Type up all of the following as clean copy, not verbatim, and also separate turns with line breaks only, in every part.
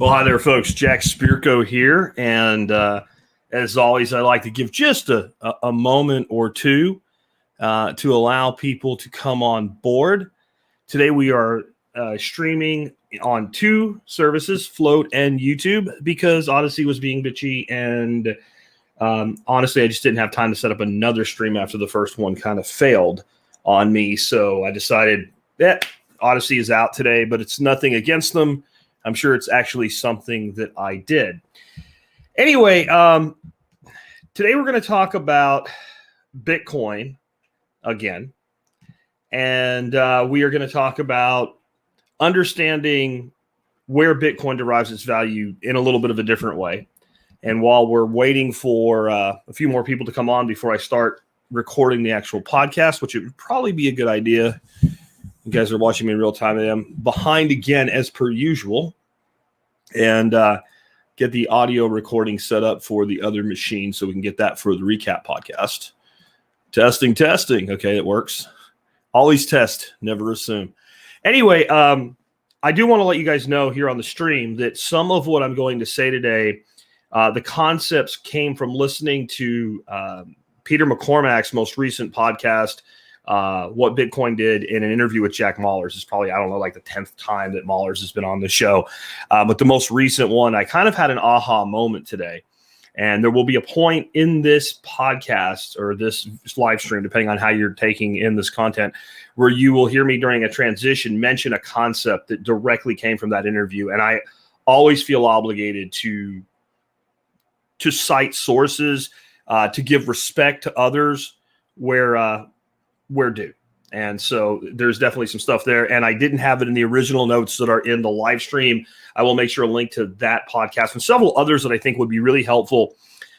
Well, hi there, folks. Jack Spirko here. And as always, I like to give just a moment or two to allow people to come on board. Today, we are streaming on two services, Float and YouTube, because Odyssey was being bitchy. And honestly, I just didn't have time to set up another stream after the first one kind of failed on me. So I decided that Odyssey is out today, but it's nothing against them. I'm sure it's actually something that I did. Anyway, today we're going to talk about Bitcoin again. And we are going to talk about understanding where Bitcoin derives its value in a little bit of a different way. And while we're waiting for a few more people to come on before I start recording the actual podcast, which it would probably be a good idea. You guys are watching me in real time. I am behind again, as per usual, and get the audio recording set up for the other machine so we can get that for the recap podcast. Testing. Okay, it works. Always test, never assume. Anyway, I do want to let you guys know here on the stream that some of what I'm going to say today, the concepts came from listening to Peter McCormack's most recent podcast, What Bitcoin Did, in an interview with Jack Mallers. Is probably, I don't know, like the 10th time that Mallers has been on the show. But the most recent one, I kind of had an aha moment today. And there will be a point in this podcast or this live stream, depending on how you're taking in this content, where you will hear me during a transition mention a concept that directly came from that interview. And I always feel obligated to cite sources, to give respect to others where due. And so there's definitely some stuff there. And I didn't have it in the original notes that are in the live stream. I will make sure to link to that podcast and several others that I think would be really helpful.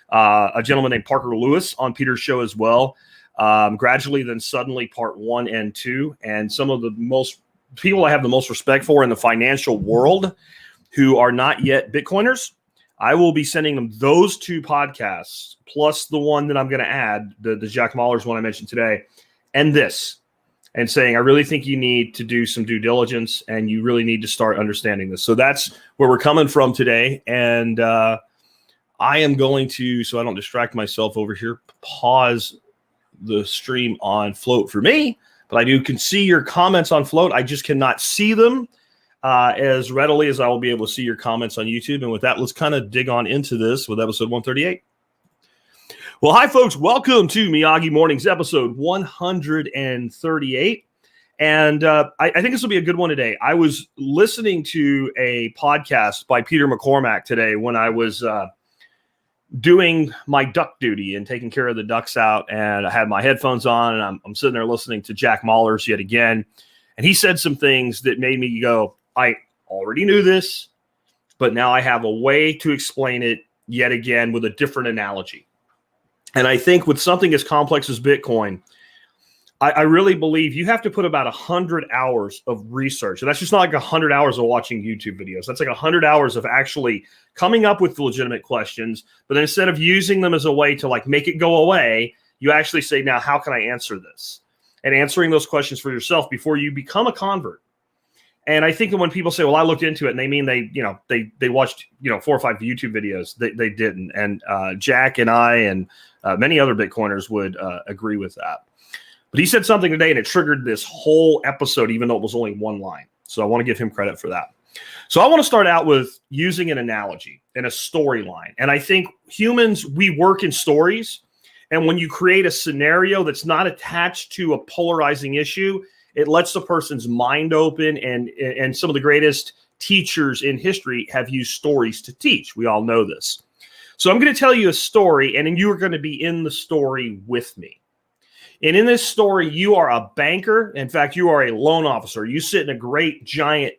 A gentleman named Parker Lewis on Peter's show as well. Gradually, then Suddenly, part 1 and 2. And some of the most people I have the most respect for in the financial world who are not yet Bitcoiners, I will be sending them those two podcasts, plus the one that I'm going to add, the Jack Mallers one I mentioned today, and this, and saying, I really think you need to do some due diligence and you really need to start understanding this. So that's where we're coming from today. And I am going to, so I don't distract myself over here, pause the stream on Float for me, but I can see your comments on Float. I just cannot see them as readily as I will be able to see your comments on YouTube. And with that, let's kind of dig on into this with episode 138. Well, hi, folks. Welcome to Miyagi Mornings, episode 138. And I think this will be a good one today. I was listening to a podcast by Peter McCormack today when I was doing my duck duty and taking care of the ducks out. And I had my headphones on, and I'm sitting there listening to Jack Mallers yet again. And he said some things that made me go, I already knew this, but now I have a way to explain it yet again with a different analogy. And I think with something as complex as Bitcoin, I really believe you have to put about 100 hours of research. And that's just not like 100 hours of watching YouTube videos. That's like 100 hours of actually coming up with legitimate questions. But then instead of using them as a way to like make it go away, you actually say, now, how can I answer this? And answering those questions for yourself before you become a convert. And I think that when people say, well, I looked into it, and they mean they watched, 4 or 5 YouTube videos, they didn't. And Jack and I and many other Bitcoiners would agree with that. But he said something today, and it triggered this whole episode, even though it was only one line. So I want to give him credit for that. So I want to start out with using an analogy and a storyline. And I think humans, we work in stories. And when you create a scenario that's not attached to a polarizing issue, it lets the person's mind open. And some of the greatest teachers in history have used stories to teach. We all know this. So I'm going to tell you a story, and then you are going to be in the story with me. And in this story, you are a banker. In fact, you are a loan officer. You sit in a great, giant,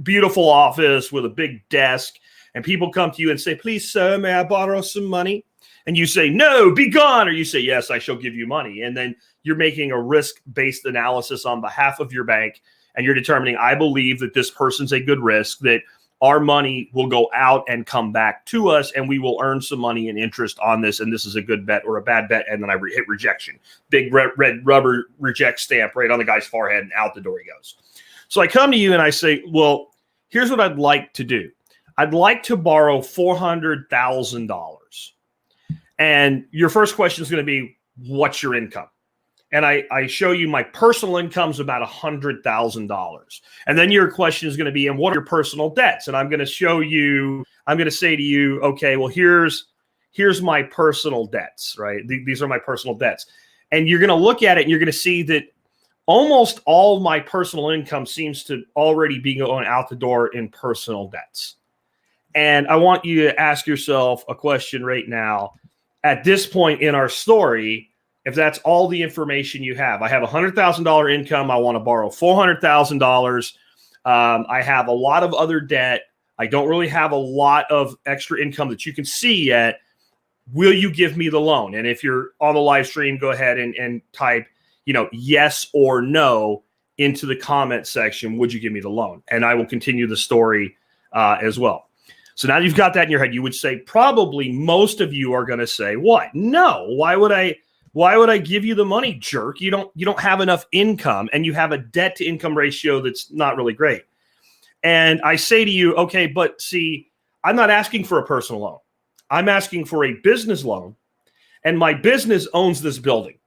beautiful office with a big desk, and people come to you and say, please, sir, may I borrow some money? And you say, no, be gone. Or you say, yes, I shall give you money. And then you're making a risk-based analysis on behalf of your bank, and you're determining, I believe that this person's a good risk, that our money will go out and come back to us, and we will earn some money and interest on this, and this is a good bet or a bad bet, and then I hit rejection. Big red rubber reject stamp right on the guy's forehead, and out the door he goes. So I come to you and I say, well, here's what I'd like to do. I'd like to borrow $400,000. And your first question is going to be, what's your income? And I show you my personal income's about $100,000. And then your question is going to be, and what are your personal debts? And I'm going to show you, I'm going to say to you, okay, well, here's my personal debts, right? These are my personal debts. And you're going to look at it and you're going to see that almost all my personal income seems to already be going out the door in personal debts. And I want you to ask yourself a question right now. At this point in our story, if that's all the information you have, I have $100,000 income. I want to borrow $400,000. I have a lot of other debt. I don't really have a lot of extra income that you can see yet. Will you give me the loan? And if you're on the live stream, go ahead and type, yes or no into the comment section. Would you give me the loan? And I will continue the story as well. So now you've got that in your head. You would say probably most of you are going to say, what? No. Why would I give you the money, jerk? You don't have enough income and you have a debt to income ratio that's not really great. And I say to you, okay, but see, I'm not asking for a personal loan. I'm asking for a business loan, and my business owns this building.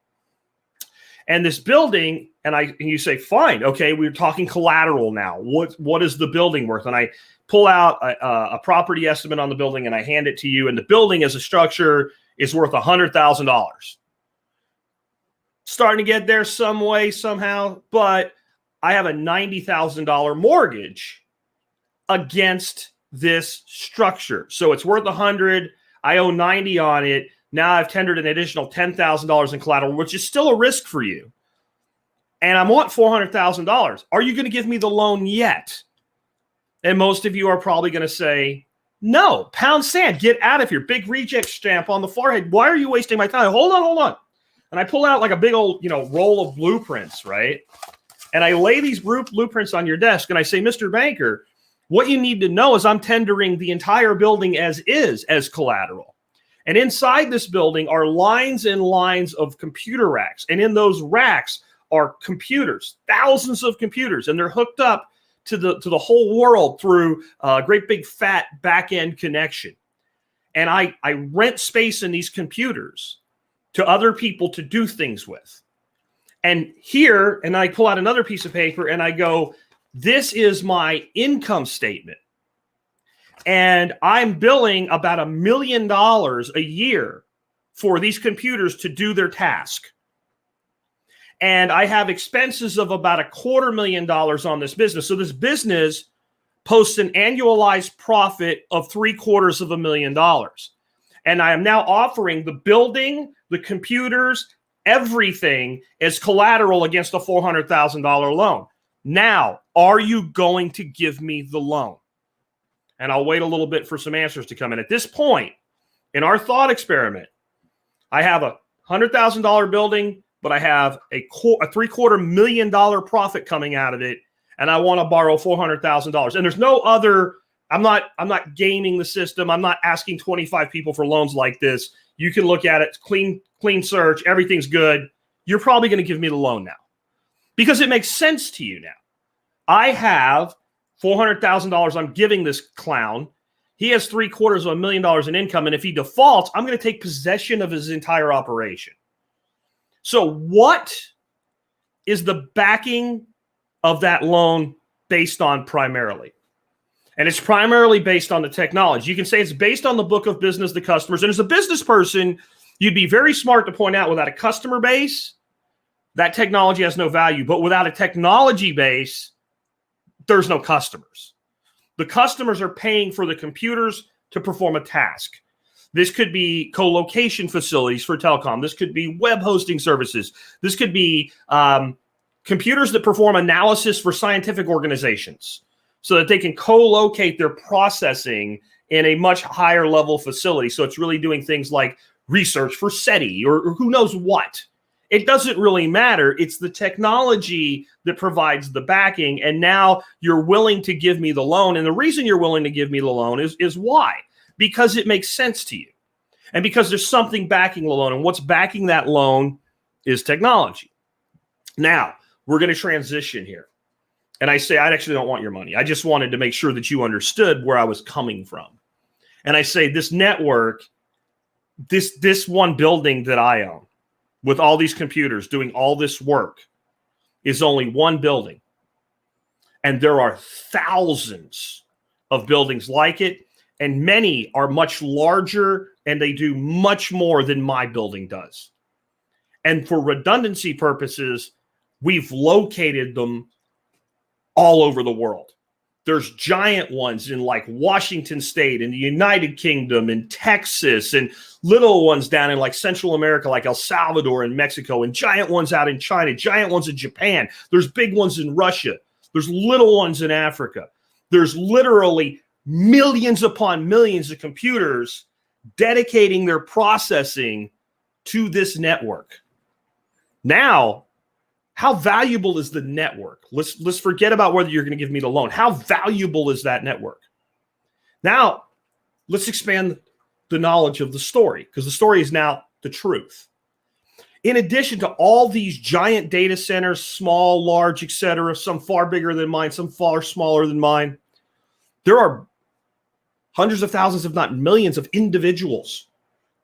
And this building, and you say, fine, okay, we're talking collateral now. What is the building worth? And I pull out a property estimate on the building and I hand it to you. And the building as a structure is worth $100,000. Starting to get there some way, somehow, but I have a $90,000 mortgage against this structure. So it's worth 100. I owe 90 on it. Now I've tendered an additional $10,000 in collateral, which is still a risk for you. And I want $400,000. Are you going to give me the loan yet? And most of you are probably going to say, no, pound sand, get out of here. Big reject stamp on the forehead. Why are you wasting my time? Hold on. And I pull out like a big old, roll of blueprints, right? And I lay these blueprints on your desk and I say, Mr. Banker, what you need to know is I'm tendering the entire building as collateral. And inside this building are lines and lines of computer racks. And in those racks are computers, thousands of computers, and they're hooked up to the whole world through a great big fat back-end connection. And I rent space in these computers to other people to do things with. And here, and I pull out another piece of paper and I go, this is my income statement. And I'm billing about $1 million a year for these computers to do their task. And I have expenses of about $250,000 on this business. So this business posts an annualized profit of $750,000. And I am now offering the building, the computers, everything as collateral against a $400,000 loan. Now, are you going to give me the loan? And I'll wait a little bit for some answers to come in. At this point, in our thought experiment, I have a $100,000 building, but I have a $750,000 profit coming out of it, and I want to borrow $400,000. And there's no other. I'm not gaming the system. I'm not asking 25 people for loans like this. You can look at it, clean search, everything's good. You're probably going to give me the loan now because it makes sense to you now. I have $400,000 I'm giving this clown. He has $750,000 in income, and if he defaults, I'm going to take possession of his entire operation. So what is the backing of that loan based on primarily? And it's primarily based on the technology. You can say it's based on the book of business, the customers. And as a business person, you'd be very smart to point out without a customer base, that technology has no value. But without a technology base, there's no customers. The customers are paying for the computers to perform a task. This could be co-location facilities for telecom. This could be web hosting services. This could be computers that perform analysis for scientific organizations so that they can co-locate their processing in a much higher level facility. So it's really doing things like research for SETI or who knows what. It doesn't really matter. It's the technology that provides the backing. And now you're willing to give me the loan. And the reason you're willing to give me the loan is why? Because it makes sense to you. And because there's something backing the loan. And what's backing that loan is technology. Now, we're going to transition here. And I say, I actually don't want your money. I just wanted to make sure that you understood where I was coming from. And I say, this network, this one building that I own with all these computers doing all this work is only one building. And there are thousands of buildings like it. And many are much larger and they do much more than my building does. And for redundancy purposes, we've located them all over the world. There's giant ones in like Washington State, in the United Kingdom, in Texas, and little ones down in like Central America, like El Salvador and Mexico, and giant ones out in China, giant ones in Japan. There's big ones in Russia. There's little ones in Africa. There's literally millions upon millions of computers dedicating their processing to this network. Now, how valuable is the network? Let's forget about whether you're going to give me the loan. How valuable is that network? Now, let's expand the knowledge of the story, because the story is now the truth. In addition to all these giant data centers, small, large, etc., some far bigger than mine, some far smaller than mine, there are hundreds of thousands, if not millions, of individuals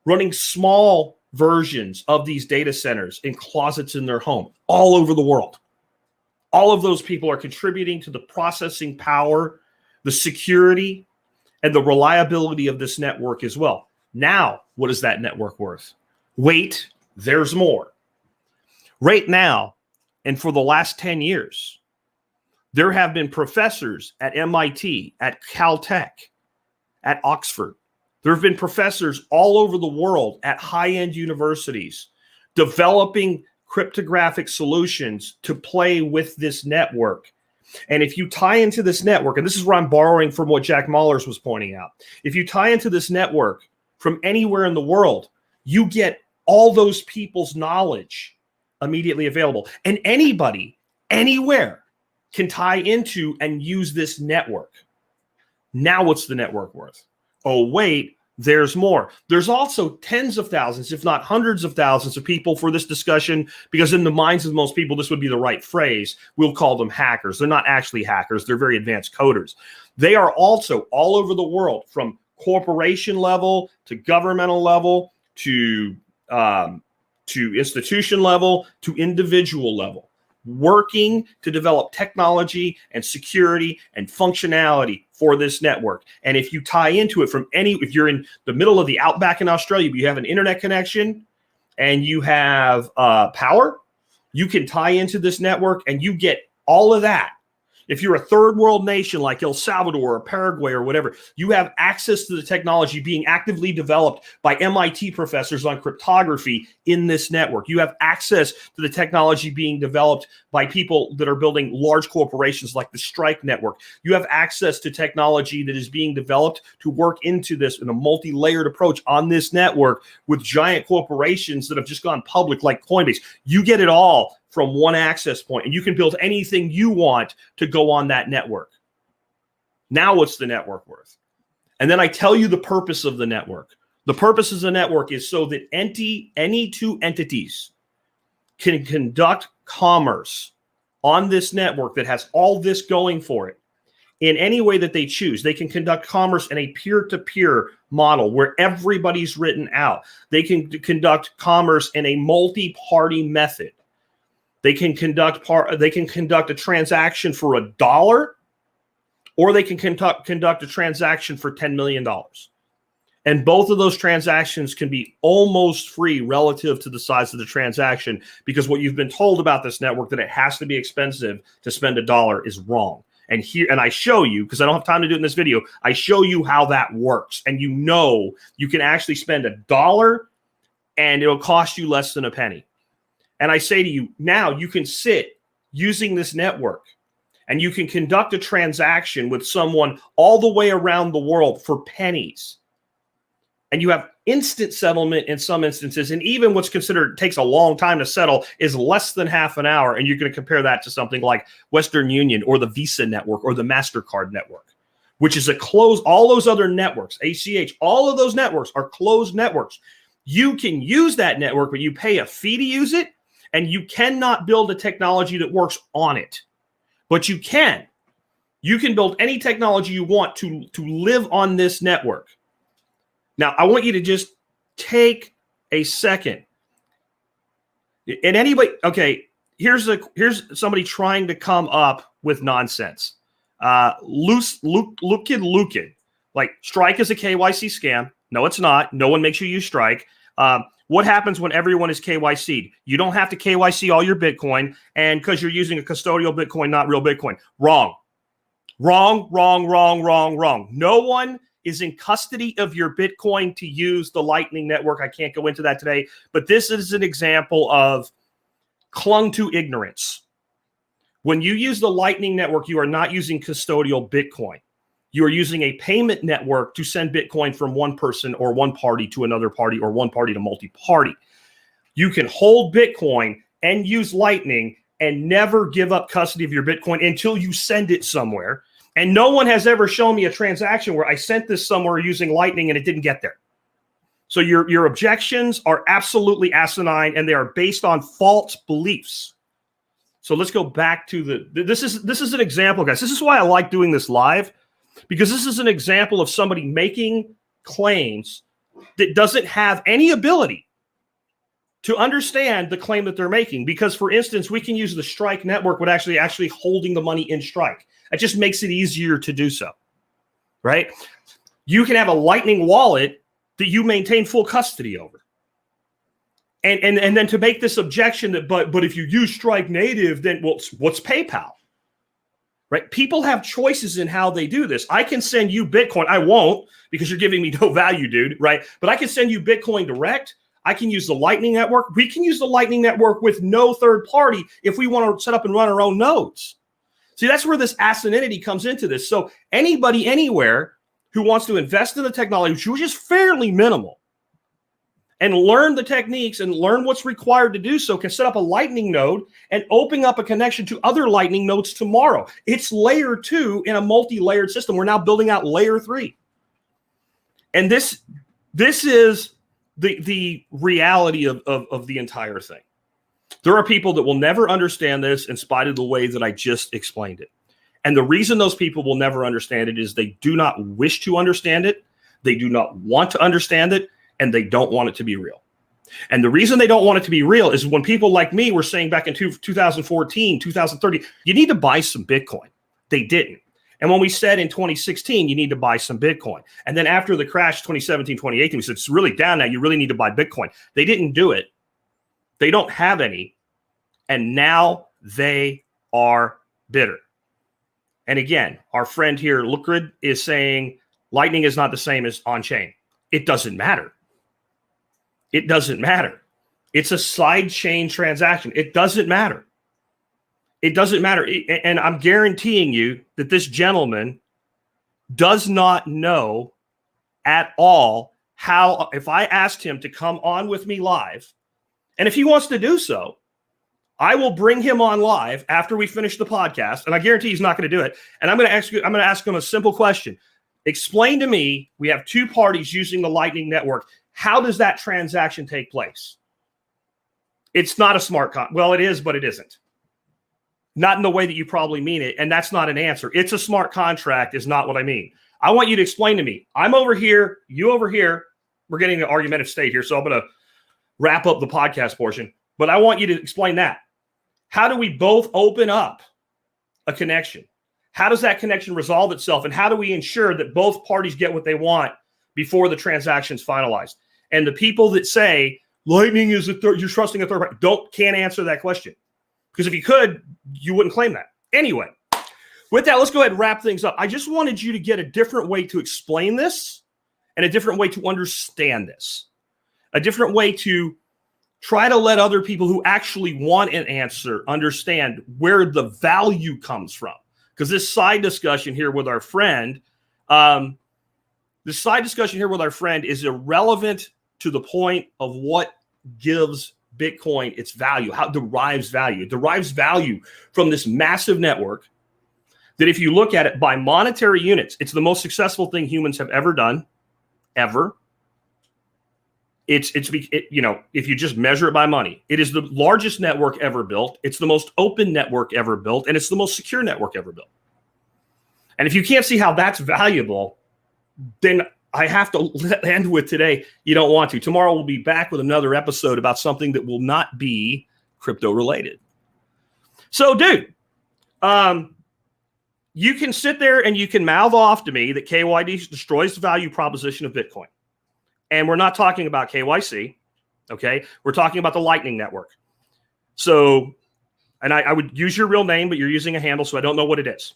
running small versions of these data centers in closets in their home all over the world. All of those people are contributing to the processing power, the security, and the reliability of this network as well. Now, what is that network worth? Wait, there's more. Right now, and for the last 10 years, there have been professors at MIT, at Caltech, at Oxford. There have been professors all over the world at high-end universities developing cryptographic solutions to play with this network. And if you tie into this network, and this is where I'm borrowing from what Jack Mallers was pointing out, if you tie into this network from anywhere in the world, you get all those people's knowledge immediately available. And anybody, anywhere, can tie into and use this network. Now what's the network worth? Oh, wait, there's more. There's also tens of thousands, if not hundreds of thousands of people for this discussion, because in the minds of most people, this would be the right phrase. We'll call them hackers. They're not actually hackers. They're very advanced coders. They are also all over the world, from corporation level to governmental level to institution level to individual level, working to develop technology and security and functionality for this network. And if you tie into it from if you're in the middle of the outback in Australia, but you have an internet connection and you have power, you can tie into this network and you get all of that. If you're a third world nation like El Salvador or Paraguay or whatever, you have access to the technology being actively developed by MIT professors on cryptography in this network. You have access to the technology being developed by people that are building large corporations like the Strike network. You have access to technology that is being developed to work into this in a multi-layered approach on this network with giant corporations that have just gone public like Coinbase. You get it all from one access point, and you can build anything you want to go on that network. Now what's the network worth? And then I tell you the purpose of the network. The purpose of the network is so that any two entities can conduct commerce on this network that has all this going for it in any way that they choose. They can conduct commerce in a peer-to-peer model where everybody's written out. They can conduct commerce in a multi-party method. They can conduct a transaction for $1, or they can conduct a transaction for $10 million. And both of those transactions can be almost free relative to the size of the transaction, because what you've been told about this network, that it has to be expensive to spend $1, is wrong. And I show you, because I don't have time to do it in this video, I show you how that works. And you can actually spend $1 and it'll cost you less than a penny. And I say to you, now you can sit using this network and you can conduct a transaction with someone all the way around the world for pennies. And you have instant settlement in some instances. And even what's considered takes a long time to settle is less than half an hour. And you're going to compare that to something like Western Union or the Visa network or the MasterCard network, which is all those other networks, ACH, all of those networks are closed networks. You can use that network, but you pay a fee to use it. And you cannot build a technology that works on it. but you can. You can build any technology you want to live on this network. Now, I want you to just take a second. And anybody, okay, here's somebody trying to come up with nonsense. Lukin. Like, Strike is a KYC scam. No, it's not. No one makes you use Strike. What happens when everyone is KYC'd? You don't have to KYC all your Bitcoin, and because you're using a custodial Bitcoin, not real Bitcoin. Wrong. No one is in custody of your Bitcoin to use the Lightning Network. I can't go into that today, but this is an example of clung to ignorance. When you use the Lightning Network, you are not using custodial Bitcoin. You are using a payment network to send Bitcoin from one person or one party to another party or one party to multi-party. You can hold Bitcoin and use Lightning and never give up custody of your Bitcoin until you send it somewhere. And no one has ever shown me a transaction where I sent this somewhere using Lightning and it didn't get there. So your objections are absolutely asinine, and they are based on false beliefs. So let's go back to this is an example, guys. This is why I like doing this live, because this is an example of somebody making claims that doesn't have any ability to understand the claim that they're making. Because, for instance, we can use the Strike network with actually holding the money in Strike. It just makes it easier to do so, right? You can have a Lightning wallet that you maintain full custody over. And then to make this objection that, but if you use Strike native, then what's PayPal? Right? People have choices in how they do this. I can send you Bitcoin. I won't, because you're giving me no value, dude, right? But I can send you Bitcoin direct. I can use the Lightning Network. We can use the Lightning Network with no third party if we want to set up and run our own nodes. See, that's where this asininity comes into this. So anybody anywhere who wants to invest in the technology, which is fairly minimal, and learn the techniques and learn what's required to do so, can set up a Lightning node and open up a connection to other Lightning nodes tomorrow. It's layer 2 in a multi-layered system. We're now building out layer 3. And this is the reality of the entire thing. There are people that will never understand this in spite of the way that I just explained it. And the reason those people will never understand it is they do not wish to understand it. They do not want to understand it. And they don't want it to be real. And the reason they don't want it to be real is when people like me were saying back in 2014, 2013, you need to buy some Bitcoin. They didn't. And when we said in 2016, you need to buy some Bitcoin. And then after the crash, 2017, 2018, we said, it's really down now. You really need to buy Bitcoin. They didn't do it. They don't have any. And now they are bitter. And again, our friend here, Lucrid, is saying Lightning is not the same as on-chain. It doesn't matter. It doesn't matter. It's a side chain transaction. It doesn't matter. It doesn't matter. And I'm guaranteeing you that this gentleman does not know at all how, if I asked him to come on with me live, and if he wants to do so, I will bring him on live after we finish the podcast. And I guarantee he's not going to do it. And I'm going to ask him a simple question. Explain to me, we have two parties using the Lightning Network. How does that transaction take place? It's not a smart contract. Well, it is, but it isn't. Not in the way that you probably mean it. And that's not an answer. It's a smart contract is not what I mean. I want you to explain to me. I'm over here, you over here. We're getting an argumentative state here, so I'm going to wrap up the podcast portion. But I want you to explain that. How do we both open up a connection? How does that connection resolve itself? And how do we ensure that both parties get what they want before the transaction's finalized? And the people that say Lightning is you're trusting a third party, can't answer that question. Because if you could, you wouldn't claim that. Anyway, with that, let's go ahead and wrap things up. I just wanted you to get a different way to explain this and a different way to understand this. A different way to try to let other people who actually want an answer understand where the value comes from. Because this side discussion here with our friend, is irrelevant to the point of what gives Bitcoin its value, how it derives value. It derives value from this massive network that if you look at it by monetary units, it's the most successful thing humans have ever done, ever. if you just measure it by money, it is the largest network ever built. It's the most open network ever built, and it's the most secure network ever built. And if you can't see how that's valuable, then I have to end with today. You don't want to. Tomorrow we'll be back with another episode about something that will not be crypto related. So, dude, you can sit there and you can mouth off to me that KYD destroys the value proposition of Bitcoin. And we're not talking about KYC, okay? We're talking about the Lightning Network. So, and I would use your real name, but you're using a handle, so I don't know what it is.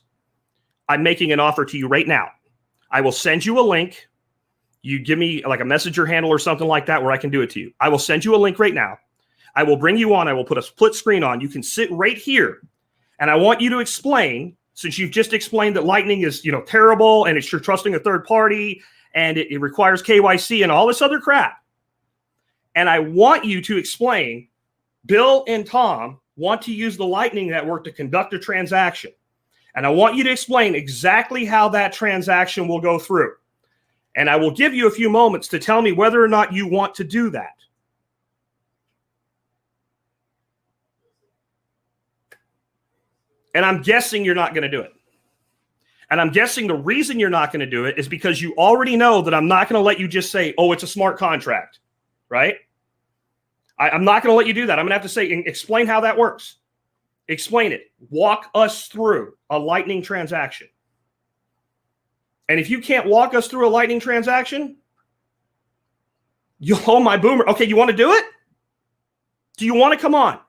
I'm making an offer to you right now. I will send you a link. You give me like a messenger handle or something like that where I can do it to you. I will send you a link right now. I will bring you on. I will put a split screen on. You can sit right here. And I want you to explain, since you've just explained that Lightning is, terrible and you're trusting a third party and it requires KYC and all this other crap. And I want you to explain, Bill and Tom want to use the Lightning Network to conduct a transaction. And I want you to explain exactly how that transaction will go through. And I will give you a few moments to tell me whether or not you want to do that. And I'm guessing you're not going to do it. And I'm guessing the reason you're not going to do it is because you already know that I'm not going to let you just say, oh, it's a smart contract, right? I'm not going to let you do that. I'm going to have to say, explain how that works. Explain it. Walk us through a Lightning transaction. And if you can't walk us through a Lightning transaction, you'll hold my boomer. Okay, you want to do it? Do you want to come on?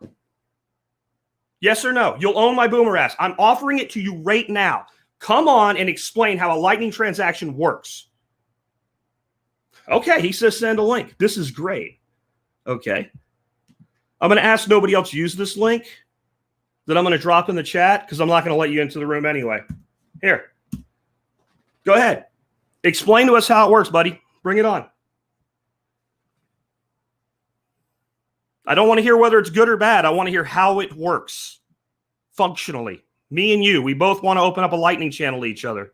Yes or no? You'll own my boomer ass. I'm offering it to you right now. Come on and explain how a Lightning transaction works. Okay, he says send a link. This is great. Okay. I'm going to ask nobody else use this link that I'm going to drop in the chat because I'm not going to let you into the room anyway. Here. Go ahead. Explain to us how it works, buddy. Bring it on. I don't want to hear whether it's good or bad. I want to hear how it works functionally. Me and you, we both want to open up a Lightning channel to each other.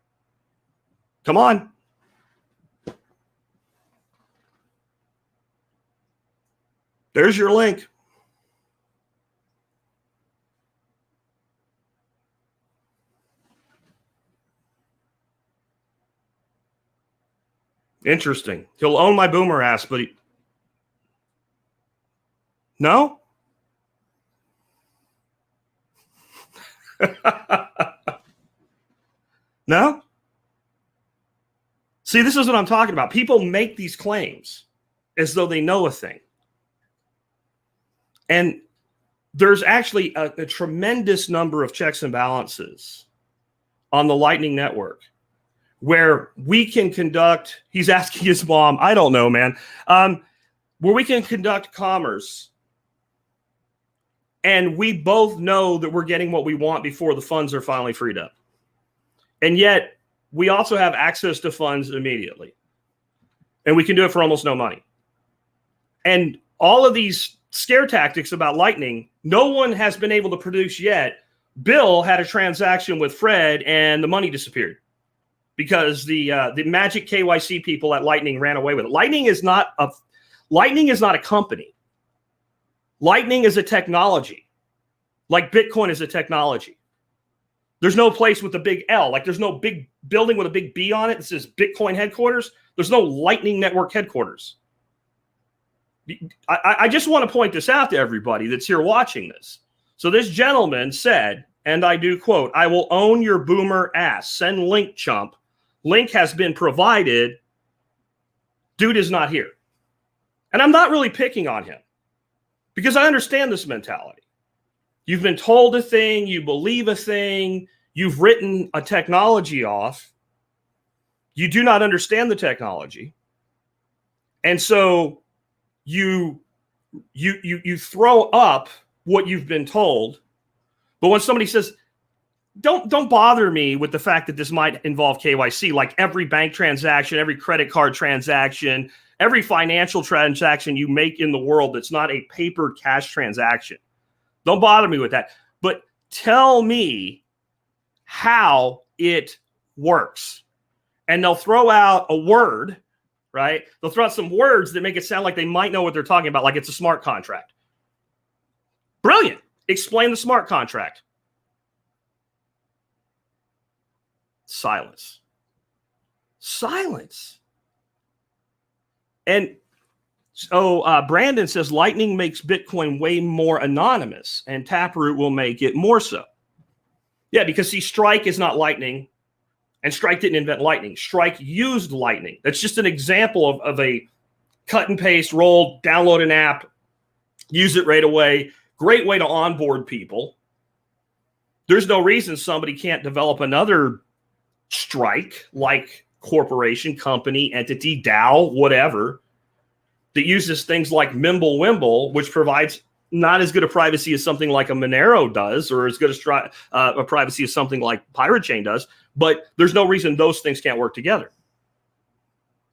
Come on. There's your link. Interesting. He'll own my boomer ass, but no? No? See, this is what I'm talking about. People make these claims as though they know a thing. And there's actually a tremendous number of checks and balances on the Lightning Network where we can conduct, he's asking his mom, I don't know, man, where we can conduct commerce. And we both know that we're getting what we want before the funds are finally freed up. And yet, we also have access to funds immediately. And we can do it for almost no money. And all of these scare tactics about Lightning, no one has been able to produce yet. Bill had a transaction with Fred, and the money disappeared because the magic KYC people at Lightning ran away with it. Lightning is not a company. Lightning is a technology, like Bitcoin is a technology. There's no place with a big L. Like there's no big building with a big B on it that says Bitcoin headquarters. There's no Lightning Network headquarters. I just want to point this out to everybody that's here watching this. So this gentleman said, and I do quote, I will own your boomer ass. Send link, chump. Link has been provided. Dude is not here. And I'm not really picking on him because I understand this mentality. You've been told a thing, you believe a thing, you've written a technology off. You do not understand the technology. And so you throw up what you've been told. But when somebody says, don't bother me with the fact that this might involve KYC, like every bank transaction, every credit card transaction, every financial transaction you make in the world that's not a paper cash transaction. Don't bother me with that. But tell me how it works. And they'll throw out a word right? They'll throw out some words that make it sound like they might know what they're talking about, like it's a smart contract. Brilliant. Explain the smart contract. Silence. Silence. And so Brandon says Lightning makes Bitcoin way more anonymous, and Taproot will make it more so. Yeah, because see, Strike is not Lightning, and Strike didn't invent Lightning. Strike used Lightning. That's just an example of a cut and paste, roll, download an app, use it right away. Great way to onboard people. There's no reason somebody can't develop another Strike, like corporation, company, entity, DAO, whatever, that uses things like Mimblewimble, which provides not as good a privacy as something like a Monero does, or as good a privacy as something like Pirate Chain does. But there's no reason those things can't work together.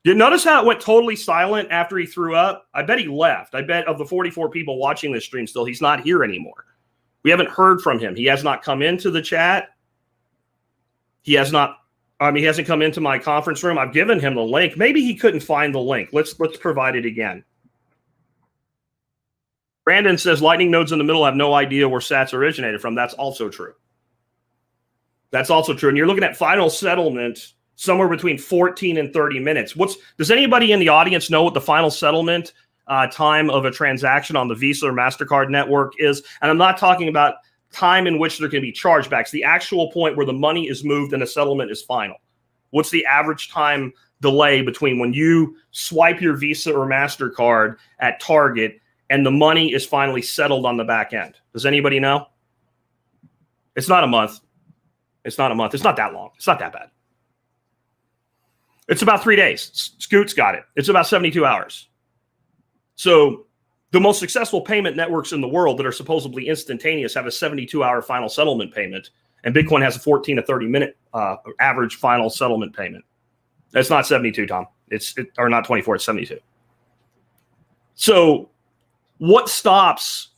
You notice how it went totally silent after he threw up? I bet he left. I bet of the 44 people watching this stream still, he's not here anymore. We haven't heard from him. He has not come into the chat. He hasn't come into my conference room. I've given him the link. Maybe he couldn't find the link. Let's provide it again. Brandon says Lightning nodes in the middle have no idea where sats originated from. That's also true. That's also true. And you're looking at final settlement somewhere between 14 and 30 minutes. Does anybody in the audience know what the final settlement time of a transaction on the Visa or MasterCard network is? And I'm not talking about time in which there can be chargebacks, the actual point where the money is moved and the settlement is final. What's the average time delay between when you swipe your Visa or MasterCard at Target and the money is finally settled on the back end? Does anybody know? It's not a month. It's not a month. It's not that long. It's not that bad. It's about 3 days. Scoot's got it. It's about 72 hours. So the most successful payment networks in the world that are supposedly instantaneous have a 72-hour final settlement payment, and Bitcoin has a 14 to 30-minute average final settlement payment. That's not 72, Tom. Or not 24. It's 72. So what stops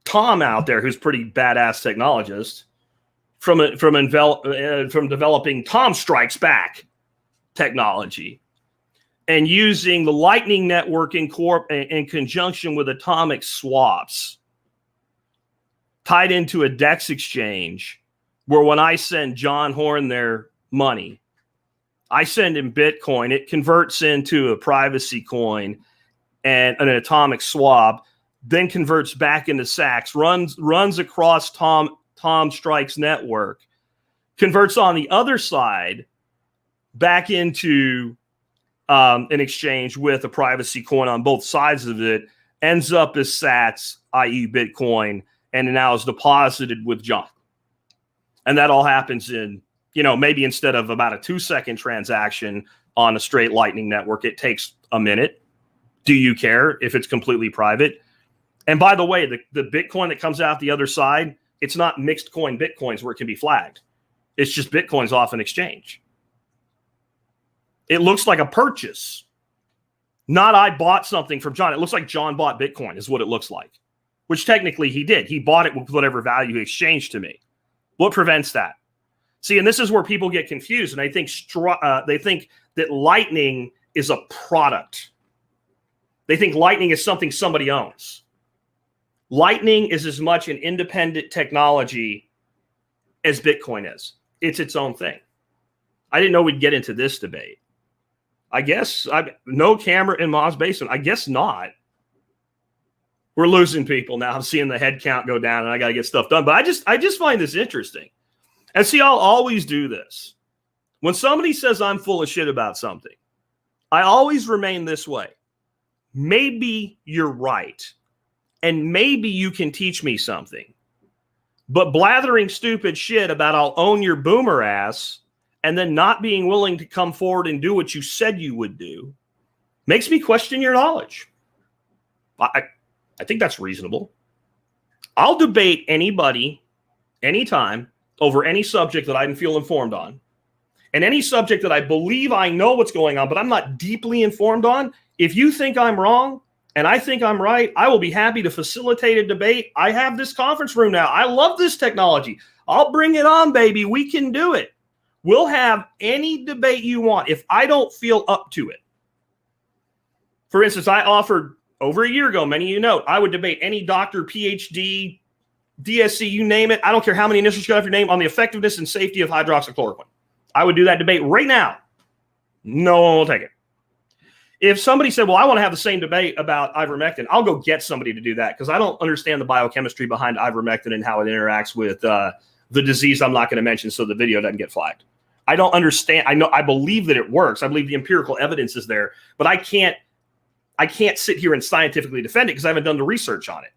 Tom out there, who's pretty badass technologist, from developing Tom Strikes Back technology and using the Lightning Network in conjunction with atomic swaps tied into a DEX exchange, where when I send John Horn their money, I send him Bitcoin, it converts into a privacy coin and an atomic swap, then converts back into sats, runs across Tom Strike's network, converts on the other side back into an exchange with a privacy coin on both sides of it, ends up as sats, i.e. Bitcoin, and now is deposited with John. And that all happens in, maybe instead of about a 2-second transaction on a straight Lightning network, it takes a minute. Do you care if it's completely private? And by the way, the Bitcoin that comes out the other side, it's not mixed coin Bitcoins where it can be flagged. It's just Bitcoins off an exchange. It looks like a purchase. Not I bought something from John. It looks like John bought Bitcoin is what it looks like, which technically he did. He bought it with whatever value he exchanged to me. What prevents that? See, and this is where people get confused, and they think that Lightning is a product. They think Lightning is something somebody owns. Lightning is as much an independent technology as Bitcoin is. It's its own thing. I didn't know we'd get into this debate. I guess no camera in Ma's basement. I guess not. We're losing people now. I'm seeing the head count go down, and I got to get stuff done. But I just find this interesting. And see, I'll always do this. When somebody says I'm full of shit about something, I always remain this way. Maybe you're right, and maybe you can teach me something. But blathering stupid shit about I'll own your boomer ass and then not being willing to come forward and do what you said you would do makes me question your knowledge. I think that's reasonable. I'll debate anybody, anytime, over any subject that I didn't feel informed on. And any subject that I believe I know what's going on, but I'm not deeply informed on. If you think I'm wrong and I think I'm right, I will be happy to facilitate a debate. I have this conference room now. I love this technology. I'll bring it on, baby. We can do it. We'll have any debate you want if I don't feel up to it. For instance, I offered over a year ago, many of you know, I would debate any doctor, PhD, DSC, you name it. I don't care how many initials you got off your name on the effectiveness and safety of hydroxychloroquine. I would do that debate right now. No one will take it. If somebody said, well, I want to have the same debate about ivermectin, I'll go get somebody to do that because I don't understand the biochemistry behind ivermectin and how it interacts with the disease I'm not going to mention so the video doesn't get flagged. I don't understand. I believe that it works. I believe the empirical evidence is there, but I can't sit here and scientifically defend it because I haven't done the research on it.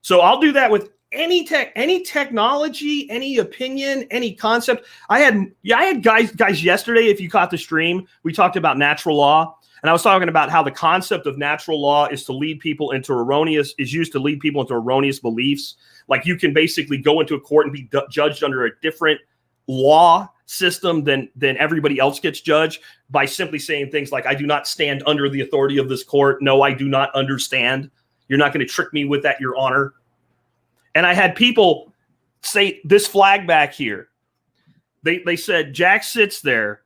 So I'll do that with any technology, any opinion, any concept. I had guys yesterday, if you caught the stream, we talked about natural law. And I was talking about how the concept of natural law is used to lead people into erroneous beliefs. Like you can basically go into a court and be judged under a different law system than everybody else gets judged by simply saying things like, I do not stand under the authority of this court. No, I do not understand. You're not going to trick me with that, Your Honor. And I had people say this flag back here. They said Jack sits there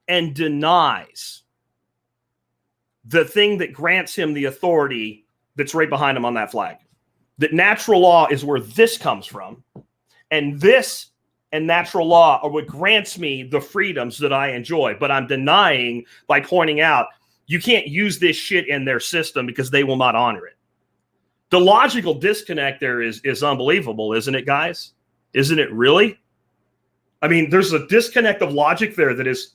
and denies the thing that grants him the authority that's right behind him on that flag. That natural law is where this comes from. And this and natural law are what grants me the freedoms that I enjoy. But I'm denying by pointing out you can't use this shit in their system because they will not honor it. The logical disconnect there is unbelievable, isn't it, guys? Isn't it really? I mean, there's a disconnect of logic there that is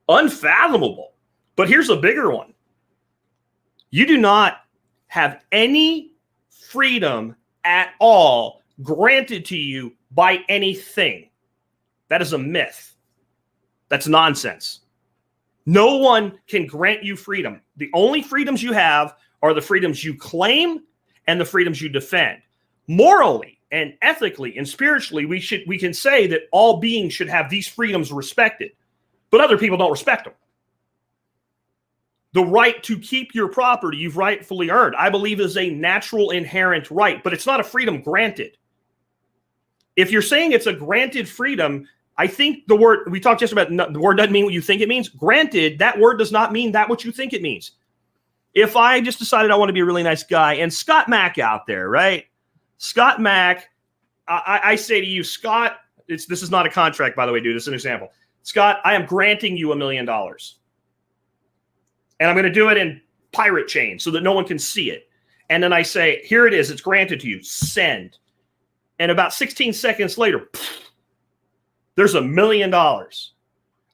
unfathomable. But here's a bigger one. You do not have any freedom at all granted to you by anything. That is a myth. That's nonsense. No one can grant you freedom. The only freedoms you have are the freedoms you claim and the freedoms you defend. Morally and ethically and spiritually, we can say that all beings should have these freedoms respected, but other people don't respect them. The right to keep your property you've rightfully earned, I believe, is a natural inherent right, but it's not a freedom granted. If you're saying it's a granted freedom, I think the word, we talked just about, the word doesn't mean what you think it means. Granted, that word does not mean that what you think it means. If I just decided I want to be a really nice guy, and Scott Mack out there, right? Scott Mack, I say to you, Scott, this is not a contract, by the way, dude. This is an example. Scott, I am granting you $1 million. And I'm going to do it in pirate chain so that no one can see it. And then I say, here it is. It's granted to you. Send. And about 16 seconds later, there's $1 million.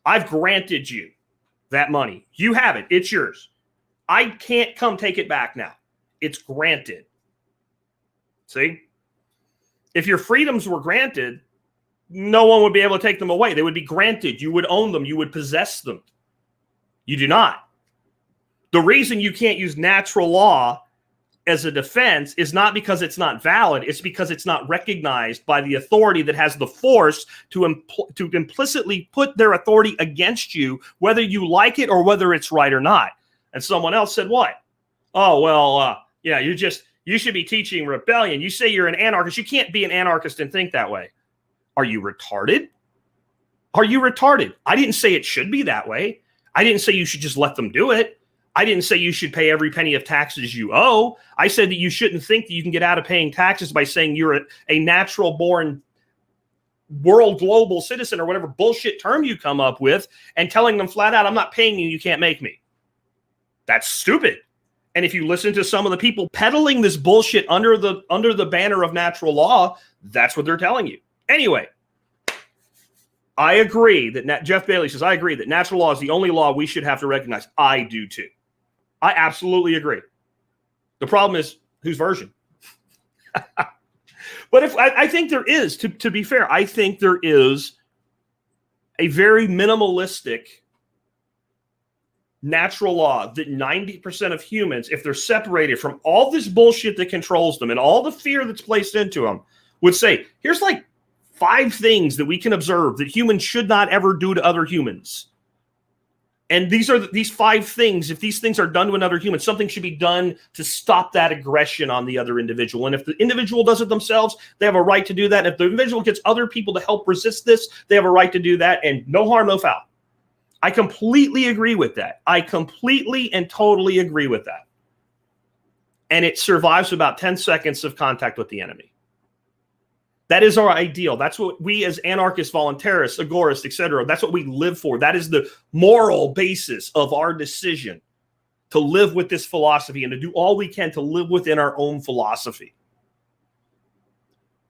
I've granted you that money. You have it. It's yours. I can't come take it back now. It's granted. See? If your freedoms were granted, no one would be able to take them away. They would be granted. You would own them. You would possess them. You do not. The reason you can't use natural law as a defense is not because it's not valid. It's because it's not recognized by the authority that has the force to implicitly put their authority against you, whether you like it or whether it's right or not. And someone else said, what? Oh, well, yeah, you should be teaching rebellion. You say you're an anarchist. You can't be an anarchist and think that way. Are you retarded? Are you retarded? I didn't say it should be that way. I didn't say you should just let them do it. I didn't say you should pay every penny of taxes you owe. I said that you shouldn't think that you can get out of paying taxes by saying you're a natural-born world global citizen or whatever bullshit term you come up with and telling them flat out, I'm not paying you, you can't make me. That's stupid. And if you listen to some of the people peddling this bullshit under the banner of natural law, that's what they're telling you. Anyway, I agree that Jeff Bailey says, I agree that natural law is the only law we should have to recognize. I do too. I absolutely agree. The problem is whose version? But if I think there is, to be fair, I think there is a very minimalistic natural law that 90% of humans, if they're separated from all this bullshit that controls them and all the fear that's placed into them, would say, here's like 5 things that we can observe that humans should not ever do to other humans. And these 5 things, if these things are done to another human, something should be done to stop that aggression on the other individual. And if the individual does it themselves, they have a right to do that. If the individual gets other people to help resist this, they have a right to do that. And no harm, no foul. I completely agree with that. I completely and totally agree with that. And it survives about 10 seconds of contact with the enemy. That is our ideal. That's what we as anarchists, voluntarists, agorists, etc., that's what we live for. That is the moral basis of our decision to live with this philosophy and to do all we can to live within our own philosophy.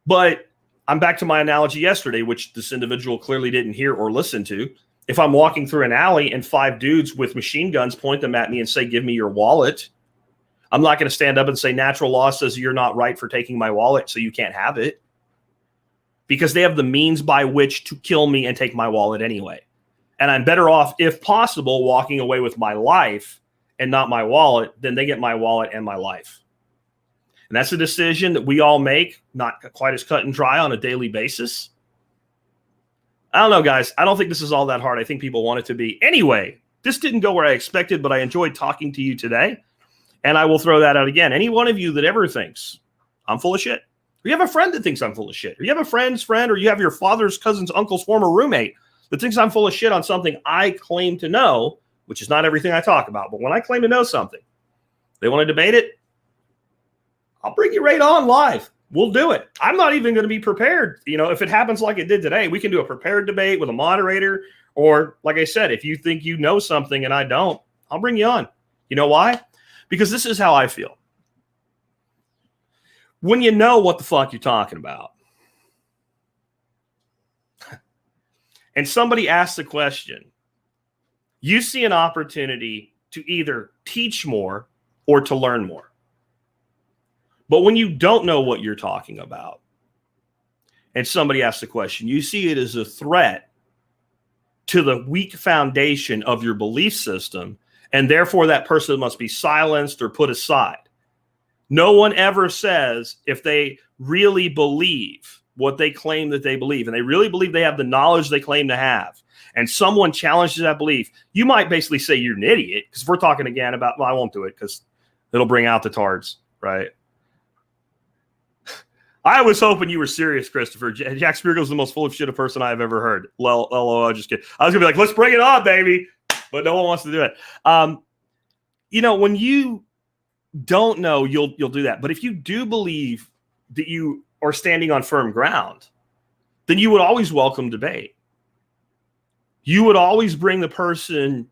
But I'm back to my analogy yesterday, which this individual clearly didn't hear or listen to. If I'm walking through an alley and 5 dudes with machine guns point them at me and say, give me your wallet, I'm not going to stand up and say natural law says you're not right for taking my wallet, so you can't have it. Because they have the means by which to kill me and take my wallet anyway. And I'm better off, if possible, walking away with my life and not my wallet than they get my wallet and my life. And that's a decision that we all make, not quite as cut and dry on a daily basis. I don't know, guys. I don't think this is all that hard. I think people want it to be. Anyway, this didn't go where I expected, but I enjoyed talking to you today. And I will throw that out again. Any one of you that ever thinks I'm full of shit, or you have a friend that thinks I'm full of shit, or you have a friend's friend, or you have your father's cousin's uncle's former roommate that thinks I'm full of shit on something I claim to know, which is not everything I talk about. But when I claim to know something, they want to debate it, I'll bring you right on live. We'll do it. I'm not even going to be prepared. You know, if it happens like it did today, we can do a prepared debate with a moderator. Or like I said, if you think you know something and I don't, I'll bring you on. You know why? Because this is how I feel. When you know what the fuck you're talking about, and somebody asks a question, you see an opportunity to either teach more or to learn more. But when you don't know what you're talking about, and somebody asks a question, you see it as a threat to the weak foundation of your belief system, and therefore that person must be silenced or put aside. No one ever says if they really believe what they claim that they believe, and they really believe they have the knowledge they claim to have, and someone challenges that belief, you might basically say you're an idiot, because if we're talking again about, well, I won't do it because it'll bring out the tards, right? I was hoping you were serious, Christopher. Jack Spiegel's the most full of shit person I've ever heard. LOL, just kidding. I was going to be like, let's bring it on, baby. But no one wants to do it. You know, when you don't know, you'll do that. But if you do believe that you are standing on firm ground, then you would always welcome debate. You would always bring the person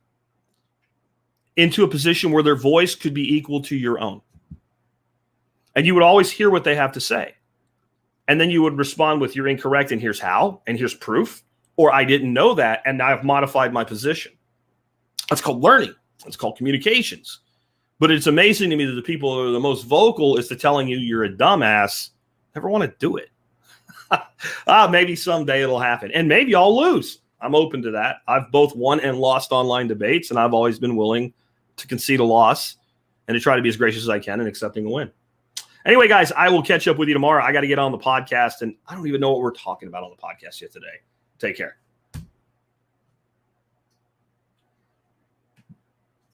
into a position where their voice could be equal to your own. And you would always hear what they have to say. And then you would respond with, you're incorrect, and here's how, and here's proof. Or I didn't know that, and now I've modified my position. That's called learning. That's called communications. But it's amazing to me that the people who are the most vocal as to telling you you're a dumbass never want to do it. Maybe someday it'll happen. And maybe I'll lose. I'm open to that. I've both won and lost online debates, and I've always been willing to concede a loss and to try to be as gracious as I can in accepting a win. Anyway, guys, I will catch up with you tomorrow. I got to get on the podcast, and I don't even know what we're talking about on the podcast yet today. Take care.